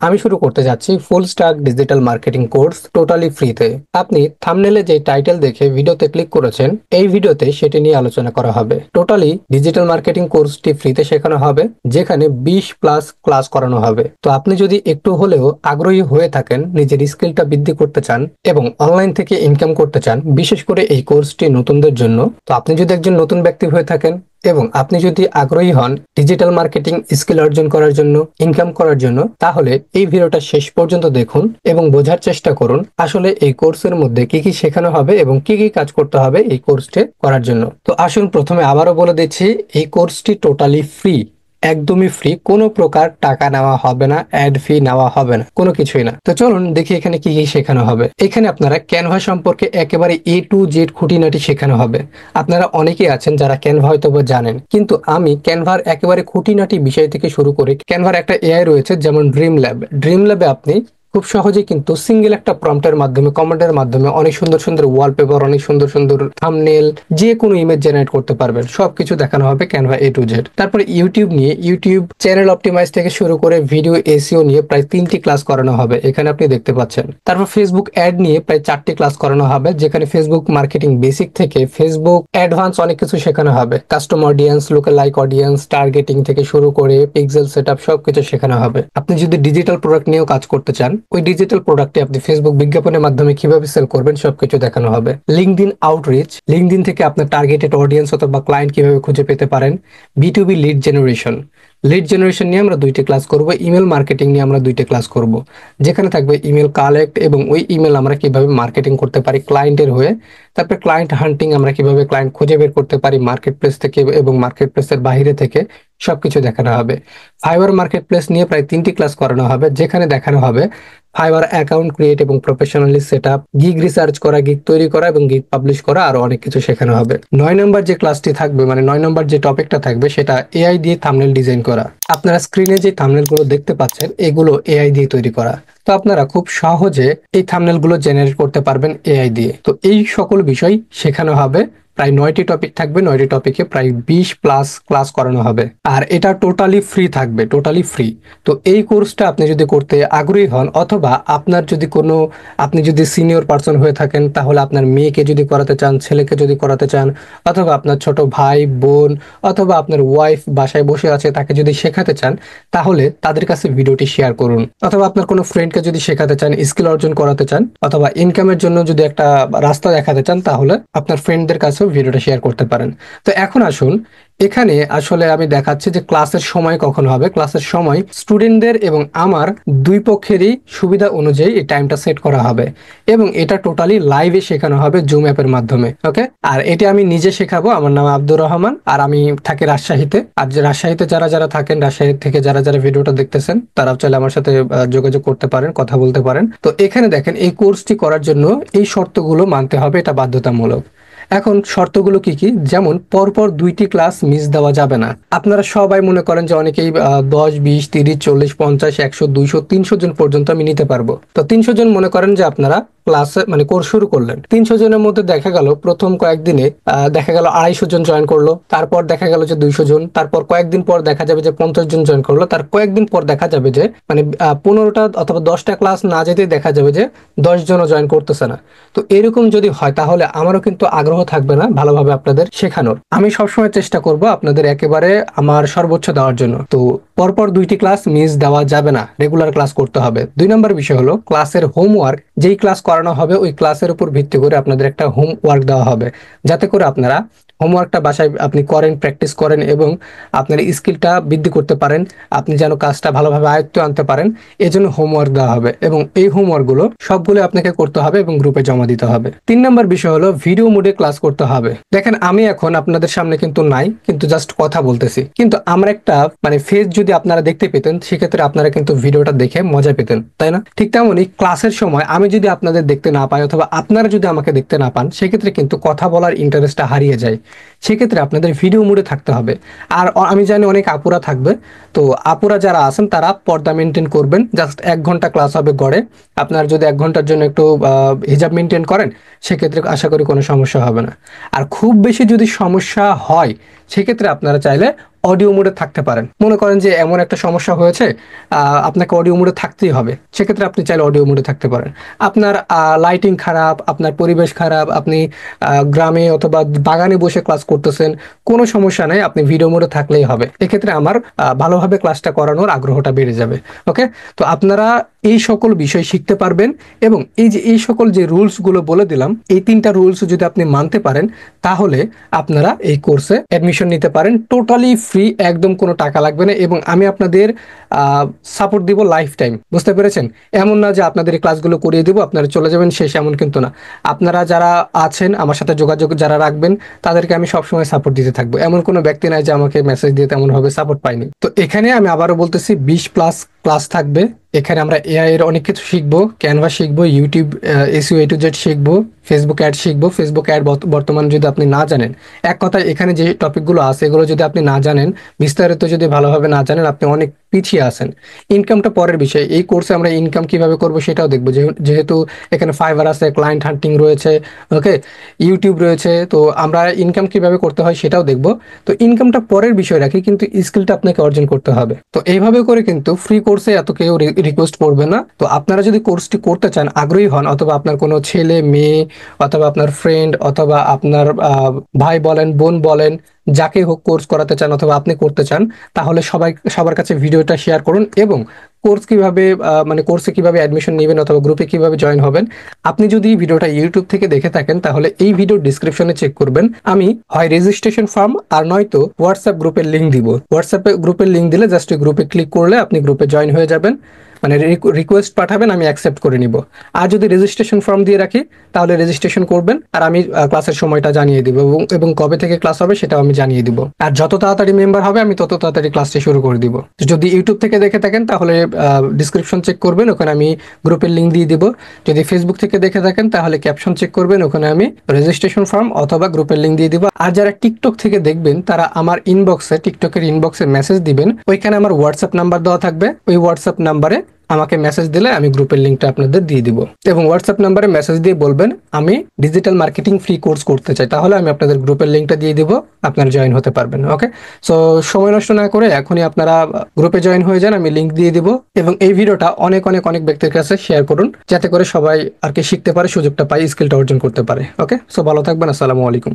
আমি শুরু করতে যাচ্ছি full stack digital marketing course totally ফ্রিতে। আপনি থাম্বনেলে যে টাইটেল দেখে ভিডিওতে ক্লিক করেছেন, এই ভিডিওতে সেটি নিয়ে আলোচনা করা হবে। টোটালি ডিজিটাল মার্কেটিং কোর্সটি ফ্রিতে শেখানো হবে, যেখানে 20+ ক্লাস করানো হবে। তো আপনি যদি একটু হলেও আগ্রহী হয়ে থাকেন, নিজের স্কিলটা বৃদ্ধি করতে চান এবং অনলাইন থেকে ইনকাম করতে চান, বিশেষ করে এই কোর্সটি নতুনদের জন্য। তো আপনি যদি একজন নতুন ব্যক্তি হয়ে থাকেন এবং আপনি যদি আগ্রহী হন ডিজিটাল মার্কেটিং স্কিল অর্জন করার জন্য, ইনকাম করার জন্য, তাহলে এই ভিডিওটা শেষ পর্যন্ত দেখুন এবং বোঝার চেষ্টা করুন আসলে এই কোর্সের মধ্যে কি কি শেখানো হবে এবং কি কি কাজ করতে হবে এই কোর্সটি করার জন্য। তো আসুন প্রথমে আবারও বলে দিচ্ছি, এই কোর্সটি টোটালি ফ্রি, একদমই ফ্রি। কোনো প্রকার টাকা নেওয়া হবে না, অ্যাড ফি নেওয়া হবে না, কোনো কিছুই না। তো চলুন দেখি এখানে কি কি শেখানো হবে। এখানে আপনারা ক্যানভা সম্পর্কে একেবারে A to Z খুঁটিনাটি শেখানো হবে। আপনারা অনেকেই আছেন যারা ক্যানভা হয়তো জানেন, কিন্তু আমি ক্যানভার একেবারে খুঁটিনাটি বিষয় থেকে শুরু করে, ক্যানভার একটা এআই রয়েছে যেমন ড্রিম ল্যাবে আপনি খুব সহজেই কিন্তু সিঙ্গেল একটা প্রম্পটের মাধ্যমে, কমান্ডের মাধ্যমে অনেক সুন্দর সুন্দর ওয়ালপেপার, অনেক সুন্দর সুন্দর থাম্বনেল, যে কোনো ইমেজ জেনারেট করতে পারবেন। সবকিছু দেখানো হবে ক্যানভা A to Z। তারপরে ইউটিউব চ্যানেল অপটিমাইজ থেকে শুরু করে ভিডিও এসইও নিয়ে প্রায় 3টি ক্লাস করানো হবে, এখানে আপনি দেখতে পাচ্ছেন। তারপর ফেসবুক অ্যাড নিয়ে প্রায় 4টি ক্লাস করানো হবে, যেখানে ফেসবুক মার্কেটিং বেসিক থেকে ফেসবুক অ্যাডভান্স অনেক কিছু শেখানো হবে। Custom audience, local like audience, targeting থেকে শুরু করে পিক্সেল সেটআপ সবকিছু শেখানো হবে। আপনি যদি ডিজিটাল প্রোডাক্ট নিয়েও কাজ করতে চান, ওই ডিজিটাল প্রোডাক্টে আপনি ফেসবুক বিজ্ঞাপনের মাধ্যমে কিভাবে সেল করবেন সবকিছু দেখানো হবে। লিঙ্কডইন আউটরিচ, লিঙ্কডইন থেকে আপনার টার্গেটেড অডিয়েন্স অথবা ক্লায়েন্ট কিভাবে খুঁজে পেতে পারেন। B2B লিড জেনারেশন নিয়ে আমরা 2টি ক্লাস করব। ইমেল মার্কেটিং নিয়ে আমরা 2টি ক্লাস করব, যেখানে থাকবে ইমেল কালেক্ট এবং ওই ইমেল আমরা কিভাবে মার্কেটিং করতে পারি ক্লায়েন্টের হয়ে। তারপরে ক্লায়েন্ট হান্টিং, আমরা কিভাবে ক্লায়েন্ট খুঁজে বের করতে পারি মার্কেট প্লেস থেকে এবং মার্কেট প্লেসের বাইরে থেকে, সবকিছু দেখানো হবে। ফাইবার মার্কেট প্লেস নিয়ে প্রায় 3টি ক্লাস করানো হবে, যেখানে দেখানো হবে ফাইবার অ্যাকাউন্ট ক্রিয়েট এবং professionally set up, gig research করা, গিগ তৈরি করা এবং গিগ পাবলিশ করা, আরো অনেক কিছু শেখানো হবে। 9 নম্বর যে ক্লাসটি থাকবে, মানে 9 নম্বর যে টপিকটা থাকবে, সেটা এআই দিয়ে থাম্বনেল ডিজাইন করা। আপনারা স্ক্রিনে যে থাম্বনেল গুলো দেখতে পাচ্ছেন, এগুলো এআই দিয়ে তৈরি করা। তো আপনারা খুব সহজে এই থাম্বনেল গুলো জেনারেট করতে পারবেন এআই দিয়ে। তো এই সকল বিষয় শেখানো হবে। প্রায় 9টি টপিক থাকবে, 9টি টপিকে প্রায় 20+ ক্লাস করানো হবে, আর এটা টোটালি ফ্রি থাকবে, টোটালি ফ্রি। তো এই কোর্সটা আপনি যদি করতে আগ্রহী হন, অথবা আপনার যদি কোনো, আপনি যদি সিনিয়র পার্সন হয়ে থাকেন, তাহলে আপনার মেয়েকে যদি করাতে চান, ছেলেকে যদি করাতে চান, অথবা আপনার ছোট ভাই বোন অথবা আপনার ওয়াইফ বাসায় বসে আছে, তাকে যদি শেখাতে চান, তাহলে তাদের কাছে ভিডিওটি শেয়ার করুন। অথবা আপনার কোনো ফ্রেন্ডকে যদি শেখাতে চান, স্কিল অর্জন করাতে চান, অথবা ইনকামের জন্য যদি একটা রাস্তা দেখাতে চান, তাহলে আপনার ফ্রেন্ডদের কাছেও ভিডিওটা শেয়ার করতে পারেন। তো এখন আসুন, এখানে আসলে আমি দেখাচ্ছি যে ক্লাসের সময় কখন হবে। ক্লাসের সময় স্টুডেন্টদের এবং আমার দুই পক্ষেরই সুবিধা অনুযায়ী এই টাইমটা সেট করা হবে, এবং এটা টোটালি লাইভে শেখানো হবে জুম অ্যাপের মাধ্যমে। ওকে, আর এটা আমি নিজে শেখাবো। আমার নাম আব্দুর রহমান, আর আমি থাকি রাজশাহীতে। আর যে রাজশাহীতে যারা যারা থাকেন, রাজশাহী থেকে যারা যারা ভিডিওটা দেখতেছেন, তারাও চাইলে আমার সাথে যোগাযোগ করতে পারেন, কথা বলতে পারেন। তো এখানে দেখেন, এই কোর্সটি করার জন্য এই শর্তগুলো মানতে হবে, এটা বাধ্যতামূলক। এখন শর্তগুলো কি কি, যেমন পরপর 2টি ক্লাস মিস দেওয়া যাবে না। আপনারা সবাই মনে করেন যে অনেকেই 10, 20, 30, 40, 50, 100, 200, 300 জন পর্যন্ত আমি নিতে পারবো। তো 300 জন মনে করেন যে আপনারা ক্লাসে, মানে কোর্স শুরু করলেন। 300 জনের মধ্যে দেখা গেল প্রথম কয়েকদিনে দেখা গেল 250 জন জয়েন করলো, তারপর দেখা গেল যে 200 জন, তারপর কয়েকদিন পর দেখা যাবে যে 50 জন জয়েন করলো, তার কয়েকদিন পর দেখা যাবে যে মানে 15টা অথবা 10টা ক্লাস না যেতে দেখা যাবে যে 10 জনও জয়েন করতেছে না। তো এরকম যদি হয়, তাহলে আমারও কিন্তু আগ্রহ থাকবে না ভালোভাবে আপনাদের শেখানোর। আমি সবসময় চেষ্টা করব আপনাদের একেবারে আমার সর্বোচ্চ দেওয়ার জন্য। তো পরপর 2টি ক্লাস মিস দেওয়া যাবে না, রেগুলার ক্লাস করতে হবে। 2 নম্বর বিষয় হলো ক্লাসের হোমওয়ার্ক। যেই ক্লাস করানো হবে ওই ক্লাসের উপর ভিত্তি করে আপনাদের একটা হোমওয়ার্ক দেওয়া হবে, যাতে করে আপনারা হোমওয়ার্কটা বাসায় আপনি করেন, প্র্যাকটিস করেন এবং আপনার স্কিলটা বৃদ্ধি করতে পারেন, আপনি যেন কাজটা ভালোভাবে আয়ত্তে আনতে পারেন, এজন্য হোমওয়ার্ক দেওয়া হবে। এবং এই হোমওয়ার্কগুলো সবগুলো আপনাকে করতে হবে এবং গ্রুপে জমা দিতে হবে। 3 নম্বর বিষয় হলো ভিডিও মোডে ক্লাস করতে হবে। দেখেন, আমি এখন আপনাদের সামনে কিন্তু নাই, কিন্তু জাস্ট কথা বলতেছি, কিন্তু আমার একটা মানে ফেস যদি আপনারা দেখতে পেতেন, সেক্ষেত্রে আপনারা কিন্তু ভিডিওটা দেখে মজা পেতেন, তাই না? ঠিক তেমনই ক্লাসের সময় আমি যদি আপনাদের দেখতে না পাই, অথবা আপনারা যদি আমাকে দেখতে না পান, সেক্ষেত্রে কিন্তু কথা বলার ইন্টারেস্টটা হারিয়ে যায়। সেক্ষেত্রে আপনাদের ভিডিও মোডে থাকতে হবে। আর আমি জানি অনেক আপুরা থাকবে, তো আপুরা যারা আছেন তারা পর্দা মেনটেন করবেন। জাস্ট 1 ঘন্টা ক্লাস হবে গড়ে। আপনার যদি 1 ঘন্টার জন্য একটু হিজাব মেনটেন করেন, সেক্ষেত্রে আশা করি কোনো সমস্যা হবে না। আর খুব বেশি যদি সমস্যা হয়, সেক্ষেত্রে আপনারা চাইলে অডিও মোডে থাকতে পারেন। মনে করেন যে এমন একটা সমস্যা হয়েছে, আপনাকে অডিও মোডে থাকতেই হবে, সেক্ষেত্রে আপনি চাইলে অডিও মোডে থাকতে পারেন। আপনার লাইটিং খারাপ, আপনার পরিবেশ খারাপ, আপনি গ্রামে অথবা বাগানে বসে ক্লাস করতেছেন, কোনো সমস্যা নাই, আপনি ভিডিও মোডে থাকলেই হবে। এক্ষেত্রে আমার ভালোভাবে ক্লাসটা করানোর আগ্রহটা বেড়ে যাবে। ওকে, তো আপনারা এই সকল বিষয় শিখতে পারবেন এবং এই সকল যে রুলস গুলো বলে দিলাম, এই 3টা রুলস যদি আপনি মানতে পারেন তাহলে আপনারা এই কোর্সে অ্যাডমিশন নিতে পারেন টোটালি ফ্রি, একদম কোনো টাকা লাগবে না এবং আমি আপনাদের সাপোর্ট দিব লাইফ টাইম। বুঝতে পেরেছেন? এমন না যে আপনাদের এই ক্লাসগুলো করিয়ে দিব আপনারা চলে যাবেন শেষ, এমন কিন্তু না। আপনারা যারা আছেন আমার সাথে যোগাযোগ যারা রাখবেন তাদেরকে আমি সবসময় সাপোর্ট দিতে থাকবো। এমন কোনো ব্যক্তি নাই যে আমাকে মেসেজ দিয়ে তেমনভাবে সাপোর্ট পাইনি। তো এখানে আমি আবারও বলতেছি 20+ ক্লাস থাকবে। এখানে আমরা এআই এর অনেক কিছু শিখবো, ক্যানভা শিখবো, YouTube SEO A to Z শিখবো, ফেসবুক অ্যাড শিখবো। ফেসবুক অ্যাড বর্তমানে যদি আপনি না জানেন, এক কথায় এখানে যে টপিকগুলো আছে এগুলো যদি আপনি না জানেন, বিস্তারিত যদি ভালোভাবে না জানেন, আপনি অনেক পিছিয়ে আছেন। ইনকামটা পরের বিষয়, এই কোর্সে আমরা ইনকাম কিভাবে করব সেটাও দেখবো। যেহেতু এখানে ফাইবার আছে, ক্লায়েন্ট হান্টিং রয়েছে, ওকে, ইউটিউব রয়েছে, তো আমরা ইনকাম কিভাবে করতে হয় সেটাও দেখবো। তো ইনকামটা পরের বিষয় রাখি, কিন্তু স্কিলটা আপনাকে অর্জন করতে হবে। তো এইভাবে করে কিন্তু ফ্রি কোর্সে এত কেউ রিকোয়েস্ট করবে না। তো আপনারা যদি কোর্সটি করতে চান, আগ্রহী হন, অথবা আপনার কোনো ছেলে মেয়ে অথবা আপনার ফ্রেন্ড অথবা আপনার ভাই বলেন, বোন বলেন, যাকে হোক কোর্স করাতে চান অথবা আপনি করতে চান, তাহলে সবার কাছে ভিডিওটা শেয়ার করুন এবং কোর্স কিভাবে মানে কোর্সে কিভাবে অ্যাডমিশন নেবেন অথবা গ্রুপে কিভাবে জয়েন হবেন, আপনি যদি ভিডিওটা ইউটিউব থেকে দেখে থাকেন তাহলে এই ভিডিও ডিসক্রিপশনে চেক করবেন। আমি হয় রেজিস্ট্রেশন ফর্ম আর নয়তো হোয়াটসঅ্যাপ গ্রুপের লিঙ্ক দিব। হোয়াটসঅ্যাপে গ্রুপের লিঙ্ক দিলে জাস্ট ওই গ্রুপে ক্লিক করলে আপনি গ্রুপে জয়েন হয়ে যাবেন। মানে রিকোয়েস্ট পাঠাবেন, আমি অ্যাকসেপ্ট করে নিব। আর যদি রেজিস্ট্রেশন ফর্ম দিয়ে রাখি তাহলে রেজিস্ট্রেশন করবেন আর আমি ক্লাসের সময়টা জানিয়ে দিব এবং কবে থেকে ক্লাস হবে সেটাও আমি জানিয়ে দিব। আর যত তাড়াতাড়ি মেম্বার হবে আমি তত তাড়াতাড়ি ক্লাসটি শুরু করে দিব। যদি ইউটিউব থেকে দেখে থাকেন তাহলে ডিসক্রিপশন চেক করবেন, ওখানে আমি গ্রুপের লিঙ্ক দিয়ে দিব। যদি ফেসবুক থেকে দেখে থাকেন তাহলে ক্যাপশন চেক করবেন, ওখানে আমি রেজিস্ট্রেশন ফর্ম অথবা গ্রুপের লিঙ্ক দিয়ে দিব। আর যারা টিকটক থেকে দেখবেন তারা আমার ইনবক্সে, টিকটকের ইনবক্সে মেসেজ দিবেন, ওইখানে আমার হোয়াটসঅ্যাপ নাম্বার দেওয়া থাকবে। ওই হোয়াটসঅ্যাপ নাম্বারে আমাকে মেসেজ দিলে আমি গ্রুপের লিঙ্কটা আপনাদের দিয়ে দিব এবং হোয়াটসঅ্যাপ নাম্বারে মেসেজ দিয়ে বলবেন আমি ডিজিটাল মার্কেটিং ফ্রি কোর্স করতে চাই, তাহলে আমি আপনাদের গ্রুপের লিঙ্কটা দিয়ে দিব, আপনারা জয়েন হতে পারবেন। ওকে, সো সময় নষ্ট না করে এখনই আপনারা গ্রুপে জয়েন হয়ে যান, আমি লিঙ্ক দিয়ে দিব এবং এই ভিডিওটা অনেক অনেক অনেক ব্যক্তির কাছে শেয়ার করুন যাতে করে সবাই আর কি শিখতে পারে, সুযোগটা পায়, স্কিলটা অর্জন করতে পারে। ওকে, সো ভালো থাকবেন, আসসালামু আলাইকুম।